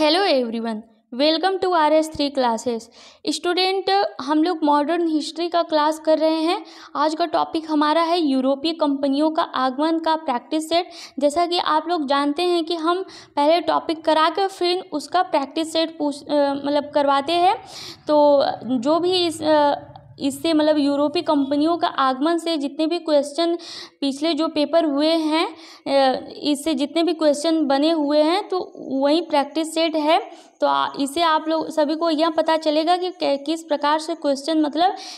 Hello everyone, welcome to RS3 classes. Student, हम लोग modern history का क्लास कर रहे हैं। आज का टॉपिक हमारा है यूरोपीय कंपनियों का आगमन का प्रैक्टिस सेट। जैसा कि आप लोग जानते हैं कि हम पहले टॉपिक करा कर फिर उसका प्रैक्टिस सेट करवाते हैं। तो जो भी इससे यूरोपीय कंपनियों का आगमन से जितने भी क्वेश्चन पिछले जो पेपर हुए हैं, इससे जितने भी क्वेश्चन बने हुए हैं तो वही प्रैक्टिस सेट है। तो इससे आप लोग सभी को यह पता चलेगा कि किस प्रकार से क्वेश्चन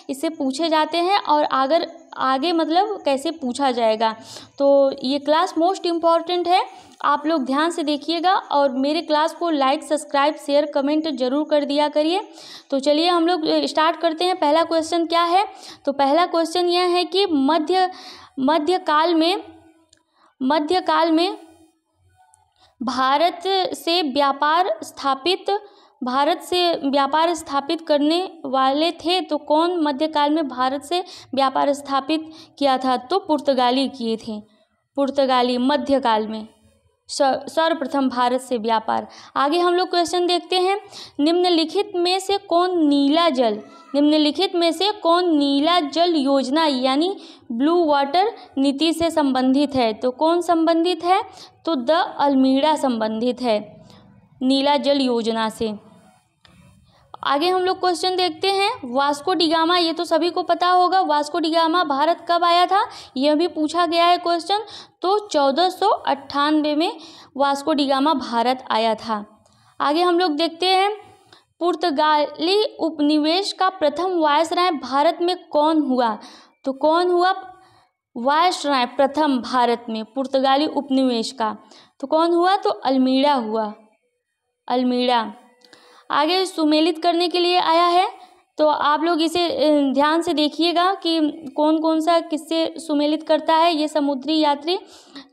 इससे पूछे जाते हैं और आगे कैसे पूछा जाएगा। तो ये क्लास मोस्ट इम्पॉर्टेंट है, आप लोग ध्यान से देखिएगा और मेरे क्लास को लाइक, सब्सक्राइब, शेयर, कमेंट जरूर कर दिया करिए। तो चलिए हम लोग स्टार्ट करते हैं। पहला क्वेश्चन क्या है? तो पहला क्वेश्चन यह है कि मध्यकाल में भारत से व्यापार स्थापित करने वाले थे। तो कौन मध्यकाल में भारत से व्यापार स्थापित किया था? तो पुर्तगाली किए थे। पुर्तगाली मध्यकाल में सर्वप्रथम भारत से व्यापार। आगे हम लोग क्वेश्चन देखते हैं। निम्नलिखित में से कौन नीला जल योजना यानी ब्लू वाटर नीति से संबंधित है? तो कौन संबंधित है? तो द अल्मीड़ा संबंधित है नीला जल योजना से। आगे हम लोग क्वेश्चन देखते हैं। वास्को डी गामा, ये तो सभी को पता होगा, वास्को डी गामा भारत कब आया था? यह भी पूछा गया है क्वेश्चन। तो 1498 में वास्को डी गामा भारत आया था। आगे हम लोग देखते हैं। पुर्तगाली उपनिवेश का प्रथम वायसराय भारत में कौन हुआ? तो कौन हुआ वायसराय प्रथम भारत में पुर्तगाली उपनिवेश का? तो कौन हुआ? तो अल्मीड़ा हुआ, अल्मीड़ा। आगे सुमेलित करने के लिए आया है, तो आप लोग इसे ध्यान से देखिएगा कि कौन कौन सा किससे सुमेलित करता है ये समुद्री यात्री।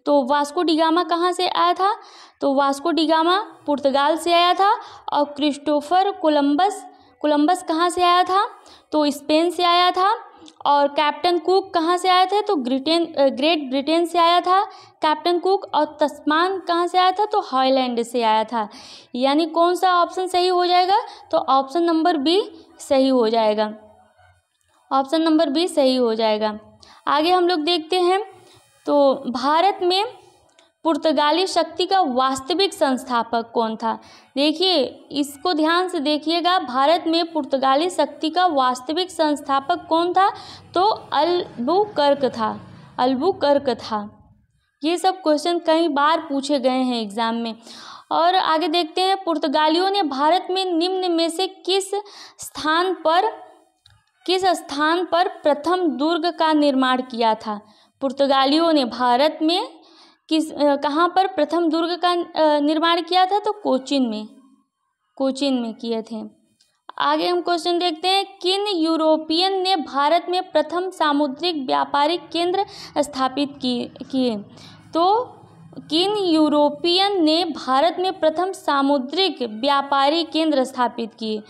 तो वास्को डी गामा कहाँ से आया था? तो वास्को डी गामा पुर्तगाल से आया था। और क्रिस्टोफर कोलंबस कहाँ से आया था? तो स्पेन से आया था। और कैप्टन कुक कहाँ से आया था? तो ग्रेट ब्रिटेन से आया था कैप्टन कुक। और तस्मान कहाँ से आया था? तो हॉलैंड से आया था। यानी कौन सा ऑप्शन सही हो जाएगा? तो ऑप्शन नंबर बी सही हो जाएगा, ऑप्शन नंबर बी सही हो जाएगा। आगे हम लोग देखते हैं। तो भारत में पुर्तगाली शक्ति का वास्तविक संस्थापक कौन था? देखिए, इसको ध्यान से देखिएगा। भारत में पुर्तगाली शक्ति का वास्तविक संस्थापक कौन था? तो अल्बुकर्क था। ये सब क्वेश्चन कई बार पूछे गए हैं एग्जाम में। और आगे देखते हैं। पुर्तगालियों ने भारत में निम्न में से किस स्थान पर प्रथम दुर्ग का निर्माण किया था? पुर्तगालियों ने भारत में कहाँ पर प्रथम दुर्ग का निर्माण किया था? तो कोचीन में किए थे। आगे हम क्वेश्चन देखते हैं। किन यूरोपियन ने भारत में प्रथम सामुद्रिक व्यापारिक केंद्र स्थापित किए? तो किन यूरोपियन ने भारत में प्रथम सामुद्रिक व्यापारी केंद्र स्थापित किए?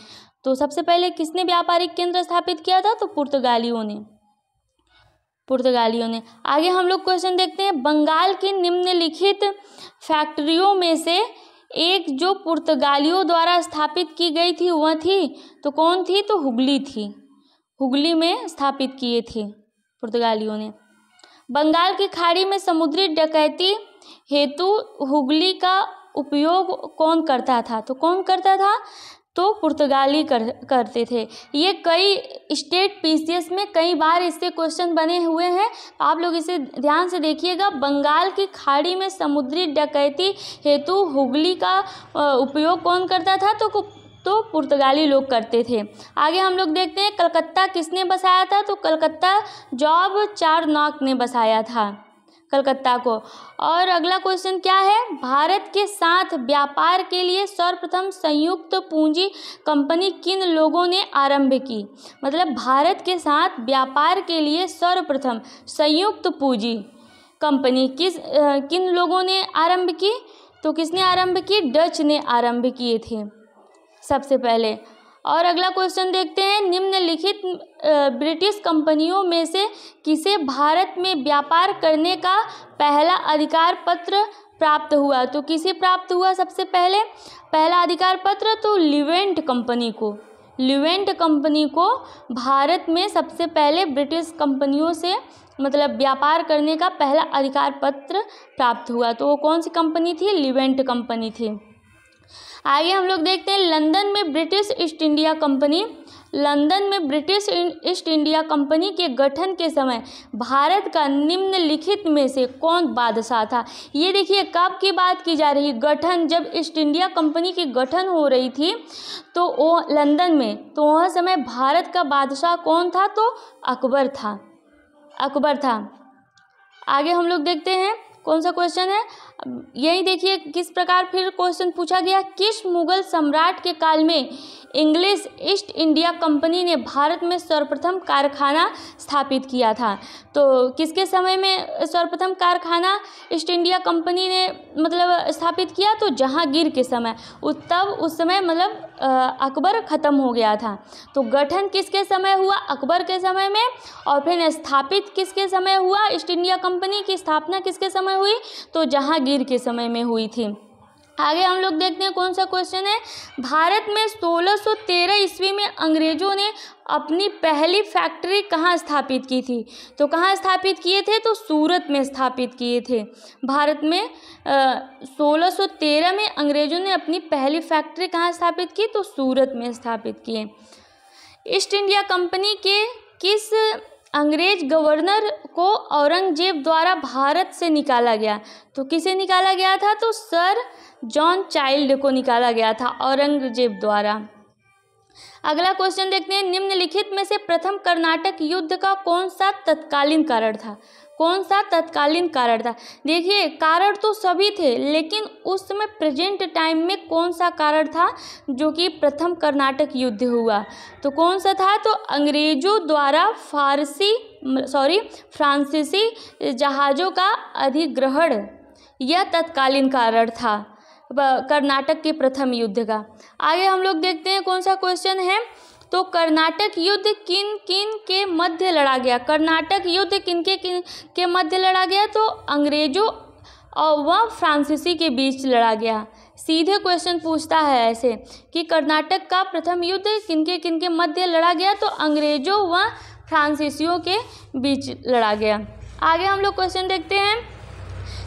तो सबसे पहले किसने व्यापारिक केंद्र स्थापित किया था? तो पुर्तगालियों ने। आगे हम लोग क्वेश्चन देखते हैं। बंगाल की निम्नलिखित फैक्ट्रियों में से एक जो पुर्तगालियों द्वारा स्थापित की गई थी वह थी? तो कौन थी? तो हुगली थी। हुगली में स्थापित किए थे पुर्तगालियों ने। बंगाल की खाड़ी में समुद्री डकैती हेतु हुगली का उपयोग कौन करता था? तो कौन करता था? तो पुर्तगाली करते थे। ये कई स्टेट पीसीएस में कई बार इससे क्वेश्चन बने हुए हैं, आप लोग इसे ध्यान से देखिएगा। बंगाल की खाड़ी में समुद्री डकैती हेतु हुगली का उपयोग कौन करता था? तो पुर्तगाली लोग करते थे। आगे हम लोग देखते हैं। कलकत्ता किसने बसाया था? तो कलकत्ता जॉब चारनॉक ने बसाया था कलकत्ता को। और अगला क्वेश्चन क्या है? भारत के साथ व्यापार के लिए सर्वप्रथम संयुक्त पूंजी कंपनी किन लोगों ने आरंभ की? भारत के साथ व्यापार के लिए सर्वप्रथम संयुक्त पूंजी कंपनी किन लोगों ने आरंभ की? तो किसने आरंभ की? डच ने आरंभ किए थे सबसे पहले। और अगला क्वेश्चन देखते हैं। निम्नलिखित ब्रिटिश कंपनियों में से किसे भारत में व्यापार करने का पहला अधिकार पत्र प्राप्त हुआ? तो किसे प्राप्त हुआ सबसे पहले पहला अधिकार पत्र? तो लिवेंट कंपनी को, लिवेंट कंपनी को भारत में सबसे पहले ब्रिटिश कंपनियों से मतलब व्यापार करने का पहला अधिकार पत्र प्राप्त हुआ। तो वो कौन सी कंपनी थी? लिवेंट कंपनी थी। आगे हम लोग देखते हैं लंदन में British east India company. London में ब्रिटिश ईस्ट इंडिया कंपनी के गठन के समय भारत का निम्नलिखित में से कौन बादशाह था? ये देखिए कब की बात की जा रही है, गठन, जब ईस्ट इंडिया कंपनी की गठन हो रही थी तो वो लंदन में, तो वह समय भारत का बादशाह कौन था? तो अकबर था, अकबर था। आगे हम लोग देखते हैं कौन सा क्वेश्चन है, यही देखिए किस प्रकार फिर क्वेश्चन पूछा गया। किस मुगल सम्राट के काल में इंग्लिश ईस्ट इंडिया कंपनी ने भारत में सर्वप्रथम कारखाना स्थापित किया था? तो किसके समय में सर्वप्रथम कारखाना ईस्ट इंडिया कंपनी ने मतलब स्थापित किया? तो जहांगीर के समय। तब उस समय मतलब अकबर ख़त्म हो गया था। तो गठन किसके समय हुआ? अकबर के समय में। और फिर स्थापित किसके समय हुआ? ईस्ट इंडिया कंपनी की स्थापना किसके समय हुई? तो जहांगीर के समय में हुई थी। आगे हम लोग देखते हैं कौन सा क्वेश्चन है। भारत में 1613 ईस्वी में अंग्रेजों ने अपनी पहली फैक्ट्री कहाँ स्थापित की थी? तो कहाँ स्थापित किए थे? तो सूरत में स्थापित किए थे। भारत में 1613 में अंग्रेजों ने अपनी पहली फैक्ट्री कहाँ स्थापित की? तो सूरत में स्थापित किए। ईस्ट इंडिया कंपनी के किस अंग्रेज गवर्नर को औरंगजेब द्वारा भारत से निकाला गया? तो किसे निकाला गया था? तो सर जॉन चाइल्ड को निकाला गया था औरंगजेब द्वारा। अगला क्वेश्चन देखते हैं, निम्नलिखित में से प्रथम कर्नाटक युद्ध का कौन सा तत्कालीन कारण था? कौन सा तत्कालीन कारण था? देखिए कारण तो सभी थे, लेकिन उस समय प्रेजेंट टाइम में कौन सा कारण था जो कि प्रथम कर्नाटक युद्ध हुआ? तो कौन सा था? तो अंग्रेजों द्वारा फ्रांसीसी जहाज़ों का अधिग्रहण, यह तत्कालीन कारण था कर्नाटक के प्रथम युद्ध का। आगे हम लोग देखते हैं कौन सा क्वेश्चन है। तो कर्नाटक युद्ध किन किन के मध्य लड़ा गया? कर्नाटक युद्ध किन के मध्य लड़ा गया? तो अंग्रेजों और वह फ्रांसीसी के बीच लड़ा गया। सीधे क्वेश्चन पूछता है ऐसे कि कर्नाटक का प्रथम युद्ध किन के मध्य लड़ा गया? तो अंग्रेजों व फ्रांसीसियों के बीच लड़ा गया। आगे हम लोग क्वेश्चन देखते हैं,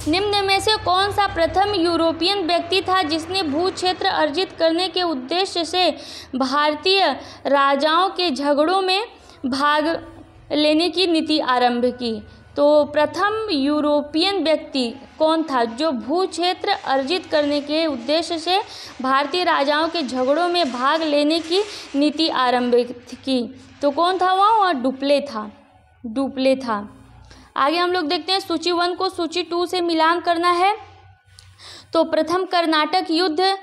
निम्न में से कौन सा प्रथम यूरोपियन व्यक्ति था जिसने भू क्षेत्र अर्जित करने के उद्देश्य से भारतीय राजाओं के झगड़ों में भाग लेने की नीति आरंभ की? तो प्रथम यूरोपियन व्यक्ति कौन था जो भू क्षेत्र अर्जित करने के उद्देश्य से भारतीय राजाओं के झगड़ों में भाग लेने की नीति आरंभ की? तो कौन था वह डुप्ले था, डुप्ले था। आगे हम लोग देखते हैं, सूची 1 को सूची 2 से मिलान करना है। तो प्रथम कर्नाटक युद्ध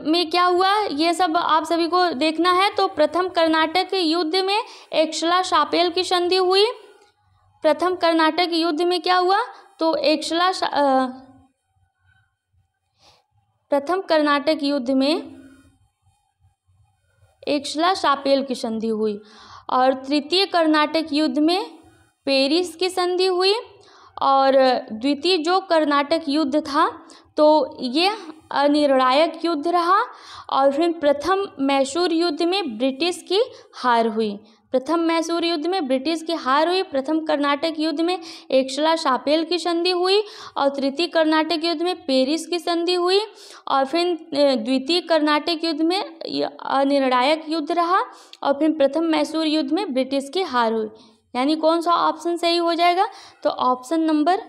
में क्या हुआ ये सब आप सभी को देखना है। तो प्रथम कर्नाटक युद्ध में एक्सला-शापेल की संधि हुई। प्रथम कर्नाटक युद्ध में क्या हुआ? तो प्रथम कर्नाटक युद्ध में एक्सला-शापेल की संधि हुई। और तृतीय कर्नाटक युद्ध में पेरिस की संधि हुई। और द्वितीय जो कर्नाटक युद्ध था तो ये अनिर्णायक युद्ध रहा। और फिर प्रथम मैसूर युद्ध में ब्रिटिश की हार हुई। प्रथम मैसूर युद्ध में ब्रिटिश की हार हुई। प्रथम कर्नाटक युद्ध में एक्सला-शापेल की संधि हुई। और तृतीय कर्नाटक युद्ध में पेरिस की संधि हुई। और फिर द्वितीय कर्नाटक युद्ध में अनिर्णायक युद्ध रहा। और फिर प्रथम मैसूर युद्ध में ब्रिटिश की हार हुई। यानी कौन सा ऑप्शन सही हो जाएगा? तो ऑप्शन नंबर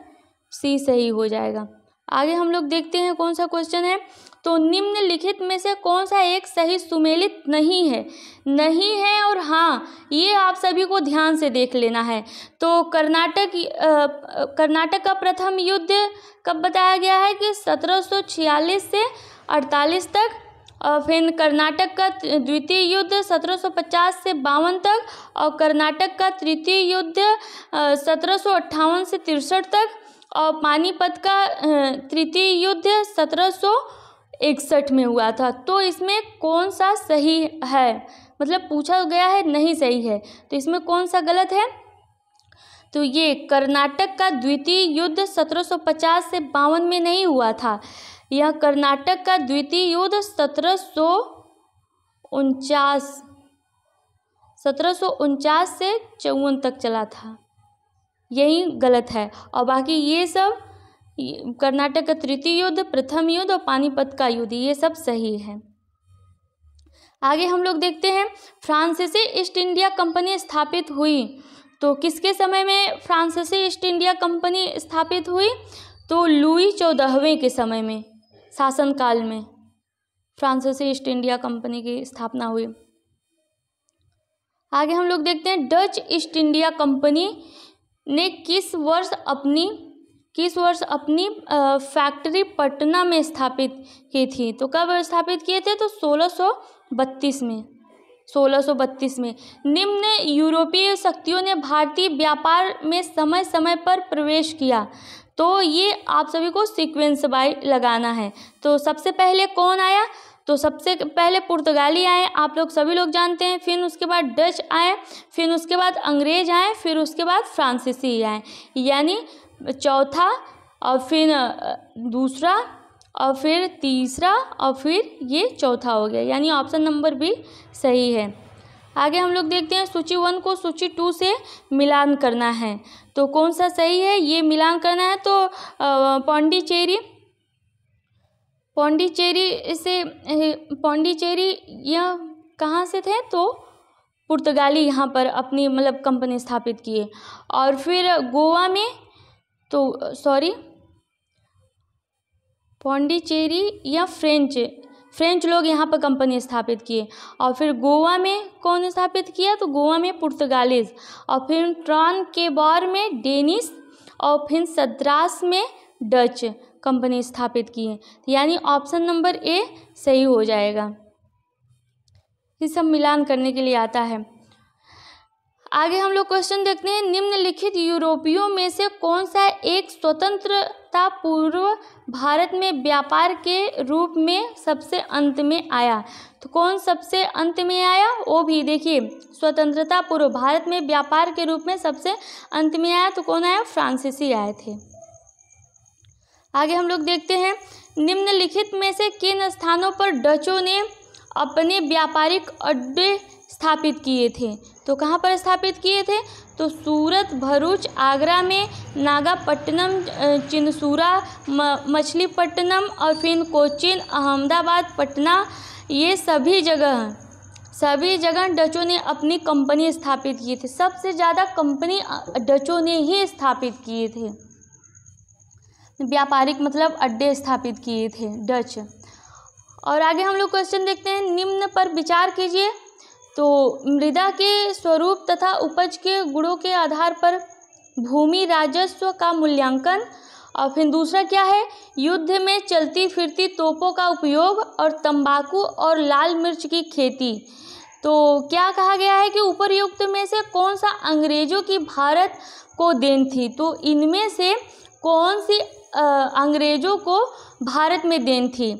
सी सही हो जाएगा। आगे हम लोग देखते हैं कौन सा क्वेश्चन है। तो निम्नलिखित में से कौन सा एक सही सुमेलित नहीं है? नहीं है और हाँ, ये आप सभी को ध्यान से देख लेना है। तो कर्नाटक का प्रथम युद्ध कब बताया गया है कि 1746 से 48 तक। और फिर कर्नाटक का द्वितीय युद्ध 1750 से 52 तक। और कर्नाटक का तृतीय युद्ध 1758 से 63 तक। और पानीपत का तृतीय युद्ध 1761 में हुआ था। तो इसमें कौन सा सही है? मतलब पूछा गया है नहीं सही है, तो इसमें कौन सा गलत है? तो ये कर्नाटक का द्वितीय युद्ध 1750 से 52 में नहीं हुआ था। यह कर्नाटक का द्वितीय युद्ध 1749 से 54 तक चला था। यही गलत है। और बाकी ये सब कर्नाटक का तृतीय युद्ध, प्रथम युद्ध और पानीपत का युद्ध, ये सब सही है। आगे हम लोग देखते हैं फ्रांसीसी ईस्ट इंडिया कंपनी स्थापित हुई। तो किसके समय में फ्रांसीसी ईस्ट इंडिया कंपनी स्थापित हुई? तो लुई 14वें के समय में, शासनकाल में फ्रांसीसी ईस्ट इंडिया कंपनी की स्थापना हुई। आगे हम लोग देखते हैं डच ईस्ट इंडिया कंपनी ने किस वर्ष अपनी फैक्ट्री पटना में स्थापित की थी? तो कब स्थापित किए थे? तो 1632 में। निम्न यूरोपीय शक्तियों ने भारतीय व्यापार में समय समय पर प्रवेश किया। तो ये आप सभी को सीक्वेंस बाय लगाना है। तो सबसे पहले कौन आया? तो सबसे पहले पुर्तगाली आए, आप लोग सभी लोग जानते हैं। फिर उसके बाद डच आए, फिर उसके बाद अंग्रेज आए, फिर उसके बाद फ्रांसीसी आए, यानी चौथा और फिर दूसरा और फिर तीसरा और फिर ये चौथा हो गया, यानी ऑप्शन नंबर बी सही है। आगे हम लोग देखते हैं सूची 1 को सूची 2 से मिलान करना है। तो कौन सा सही है? ये मिलान करना है। तो पौंडीचेरी यह कहाँ से थे? तो पुर्तगाली यहाँ पर अपनी मतलब कंपनी स्थापित किए। और फिर गोवा में पौंडीचेरी या फ्रेंच लोग यहाँ पर कंपनी स्थापित किए। और फिर गोवा में कौन स्थापित किया? तो गोवा में पुर्तगालीज। और फिर ट्रांकेबार में डेनिश और फिर सद्रास में डच कंपनी स्थापित किए, यानी ऑप्शन नंबर ए सही हो जाएगा। ये सब मिलान करने के लिए आता है। आगे हम लोग क्वेश्चन देखते हैं निम्नलिखित यूरोपियों में से कौन सा एक स्वतंत्रता पूर्व भारत में व्यापार के रूप में सबसे अंत में आया? तो कौन सबसे अंत में आया? वो भी देखिए, स्वतंत्रता पूर्व भारत में व्यापार के रूप में सबसे अंत में आया। तो कौन आया? फ्रांसीसी आए थे। आगे हम लोग देखते हैं निम्नलिखित में से किन स्थानों पर डचों ने अपने व्यापारिक अड्डे स्थापित किए थे? तो कहाँ पर स्थापित किए थे? तो सूरत, भरूच, आगरा में, नागापट्टनम, चिनसूरा, मछलीपट्टनम और फिर कोचीन, अहमदाबाद, पटना, ये सभी जगह डचों ने अपनी कंपनी स्थापित की थी। सबसे ज़्यादा कंपनी डचों ने ही स्थापित किए थे, व्यापारिक मतलब अड्डे स्थापित किए थे डच। और आगे हम लोग क्वेश्चन देखते हैं निम्न पर विचार कीजिए। तो मृदा के स्वरूप तथा उपज के गुणों के आधार पर भूमि राजस्व का मूल्यांकन। और फिर दूसरा क्या है? युद्ध में चलती फिरती तोपों का उपयोग और तंबाकू और लाल मिर्च की खेती। तो क्या कहा गया है कि उपरयुक्त में से कौन सा अंग्रेजों की भारत को देन थी? तो इनमें से कौन सी अंग्रेजों को भारत में देन थी?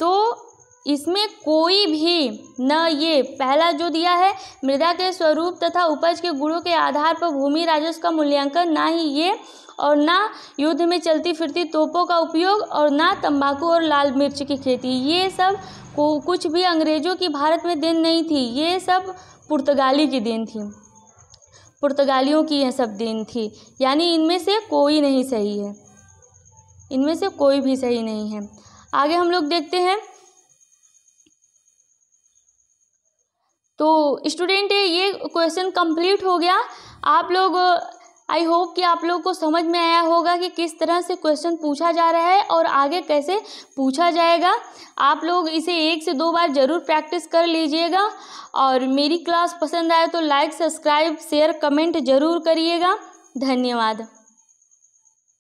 तो इसमें कोई भी न, ये पहला जो दिया है मृदा के स्वरूप तथा उपज के गुणों के आधार पर भूमि राजस्व का मूल्यांकन, ना ही ये, और ना युद्ध में चलती फिरती तोपों का उपयोग, और ना तंबाकू और लाल मिर्च की खेती, ये सब को कुछ भी अंग्रेजों की भारत में देन नहीं थी। ये सब पुर्तगाली की देन थी, पुर्तगालियों की यह सब देन थी, यानी इनमें से कोई नहीं सही है, इनमें से कोई भी सही नहीं है। आगे हम लोग देखते हैं। तो स्टूडेंट ये क्वेश्चन कंप्लीट हो गया। आप लोग, आई होप कि आप लोग को समझ में आया होगा कि किस तरह से क्वेश्चन पूछा जा रहा है और आगे कैसे पूछा जाएगा। आप लोग इसे 1 से 2 बार ज़रूर प्रैक्टिस कर लीजिएगा। और मेरी क्लास पसंद आए तो लाइक, सब्सक्राइब, शेयर, कमेंट ज़रूर करिएगा। धन्यवाद।